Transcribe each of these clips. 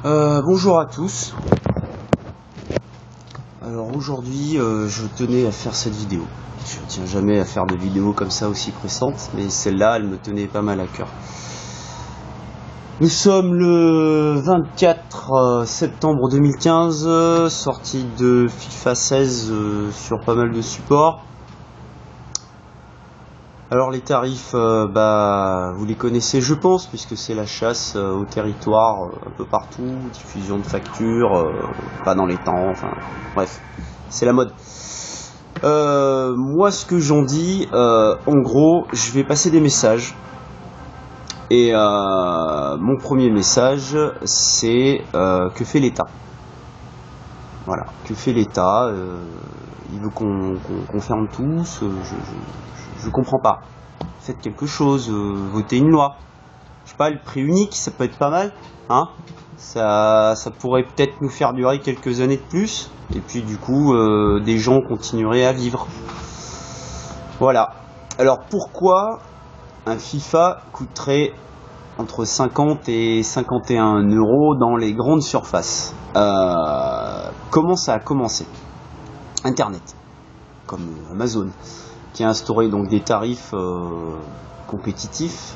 Bonjour à tous. Alors aujourd'hui je tenais à faire cette vidéo. Je ne tiens jamais à faire de vidéos comme ça aussi pressantes, mais celle-là elle me tenait pas mal à cœur. Nous sommes le 24 septembre 2015, sortie de FIFA 16 sur pas mal de supports. Alors les tarifs, vous les connaissez je pense, puisque c'est la chasse au territoire un peu partout, diffusion de factures, pas dans les temps, enfin bref, c'est la mode. Moi ce que j'en dis, en gros, je vais passer des messages. Et mon premier message, c'est que fait l'État. Voilà, que fait l'État. Il veut qu'on ferme tous. Je comprends pas. Faites quelque chose, votez une loi. Je sais pas, le prix unique, ça peut être pas mal, hein. Ça pourrait peut-être nous faire durer quelques années de plus. Et puis du coup, des gens continueraient à vivre. Voilà. Alors pourquoi un FIFA coûterait entre 50 et 51 € dans les grandes surfaces? Comment ça a commencé? Internet, comme Amazon, qui a instauré donc des tarifs compétitifs.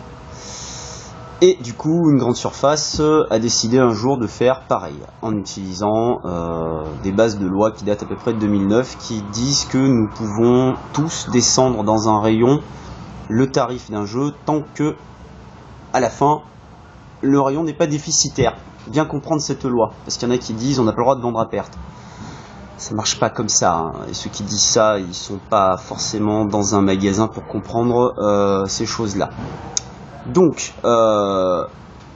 Et du coup, une grande surface a décidé un jour de faire pareil, en utilisant des bases de loi qui datent à peu près de 2009, qui disent que nous pouvons tous descendre dans un rayon le tarif d'un jeu tant que, à la fin, le rayon n'est pas déficitaire. Bien comprendre cette loi, parce qu'il y en a qui disent on n'a pas le droit de vendre à perte. Ça marche pas comme ça, hein. Et ceux qui disent ça, ils sont pas forcément dans un magasin pour comprendre ces choses-là. Donc,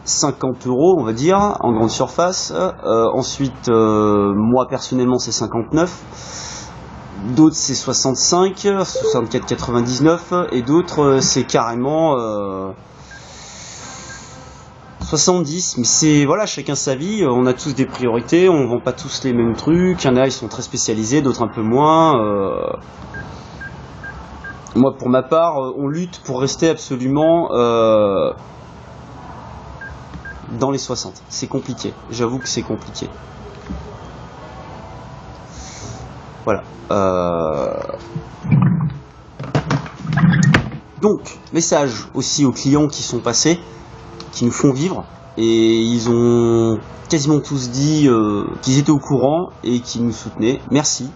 50 €, on va dire, en grande surface. Ensuite, moi personnellement, c'est 59. D'autres, c'est 65, 64,99. Et d'autres, c'est carrément 70, mais c'est, voilà, chacun sa vie, on a tous des priorités, on vend pas tous les mêmes trucs, il y en a, ils sont très spécialisés, d'autres un peu moins. Moi, pour ma part, on lutte pour rester absolument dans les 60. C'est compliqué, j'avoue que c'est compliqué. Voilà. Donc, message aussi aux clients qui sont passés, qui nous font vivre, et ils ont quasiment tous dit qu'ils étaient au courant et qu'ils nous soutenaient. Merci.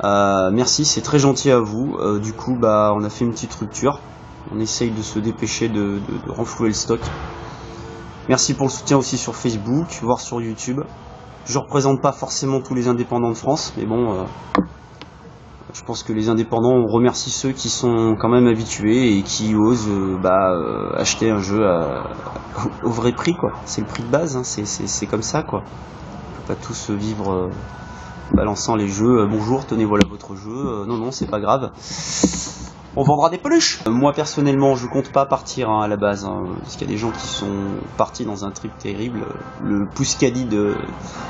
Merci, c'est très gentil à vous. Du coup, on a fait une petite rupture. On essaye de se dépêcher de renflouer le stock. Merci pour le soutien aussi sur Facebook, voire sur YouTube. Je représente pas forcément tous les indépendants de France, mais bon, je pense que les indépendants, on remercie ceux qui sont quand même habitués et qui osent acheter un jeu au vrai prix, quoi. C'est le prix de base, hein. C'est comme ça, quoi. On peut pas tous vivre balançant les jeux. Bonjour, tenez, voilà votre jeu. Non, c'est pas grave. On vendra des peluches. Moi personnellement, je compte pas partir, hein, à la base, hein, parce qu'il y a des gens qui sont partis dans un trip terrible. Le Pouskadi de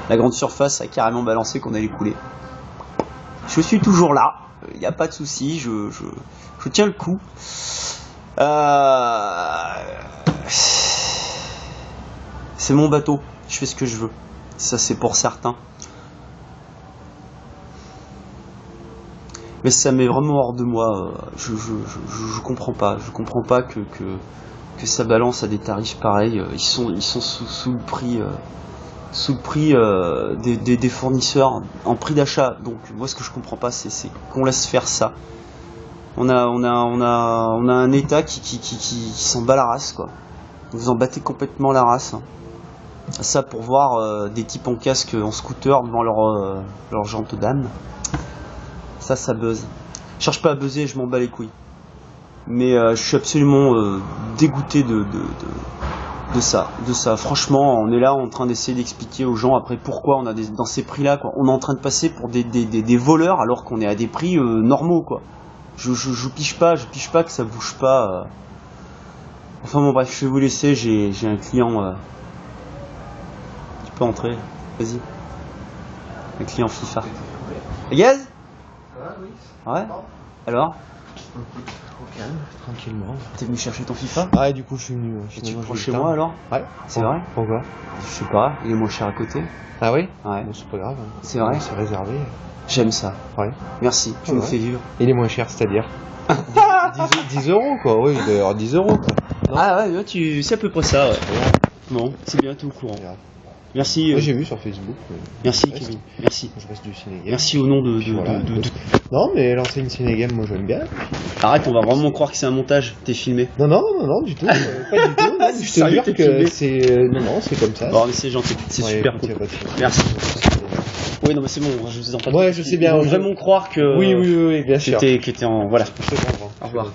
la grande surface a carrément balancé qu'on allait couler. Je suis toujours là, il n'y a pas de souci, je tiens le coup. C'est mon bateau, je fais ce que je veux. Ça, c'est pour certains. Mais ça met vraiment hors de moi. Je comprends pas. Je comprends pas que ça balance à des tarifs pareils. Ils sont sous le prix. Sous le prix des fournisseurs en prix d'achat. Donc moi ce que je comprends pas, c'est qu'on laisse faire ça. On a un État qui s'en bat la race, quoi. Vous en battez complètement la race, hein. Ça pour voir des types en casque, en scooter devant leur jante d'âme. Ça buzz. Je cherche pas à buzzer, je m'en bats les couilles. Mais je suis absolument dégoûté de ça. Franchement, on est là en train d'essayer d'expliquer aux gens après pourquoi on a dans ces prix-là, quoi. On est en train de passer pour des voleurs alors qu'on est à des prix normaux, quoi. Je pige pas que ça bouge pas. Enfin bon, bref, je vais vous laisser. J'ai un client. Tu peux entrer, vas-y. Un client FIFA. Gaz ? Ah oui. Ouais. Alors ? Au calme, tranquillement. T'es venu chercher ton FIFA? Ah, et du coup, je suis venu. Et tu le prends chez moi alors? Ouais. C'est vrai? Pourquoi? Je sais pas, il est moins cher à côté. Ah oui? Ouais. Bon, c'est pas grave. Hein. C'est vrai? C'est réservé. J'aime ça. Ouais. Merci, tu nous fais vivre. Il est moins cher, c'est-à-dire 10 euros, quoi. Oui, il doit y avoir 10 euros, quoi. Non. Ah ouais, c'est à peu près ça, ouais. Bon, c'est bien, tout au courant. Merci. Moi, j'ai vu sur Facebook. Merci, Kevin. Merci. Je reste du ciné-game. Merci au nom de. Voilà. Non, mais lancer une ciné-game, moi, j'aime bien. Arrête, on va vraiment croire que c'est un montage. T'es filmé. Non, du tout. Pas du tout. Non, je te jure que c'est. Non, c'est comme ça. Bon, mais c'est gentil. C'est super cool. Merci. Oui, non, mais c'est bon, je vous en parle. Ouais, je sais bien. Ils vont vraiment croire que. Oui, bien sûr. Que t'étais en. Voilà. Je te comprends. Au revoir.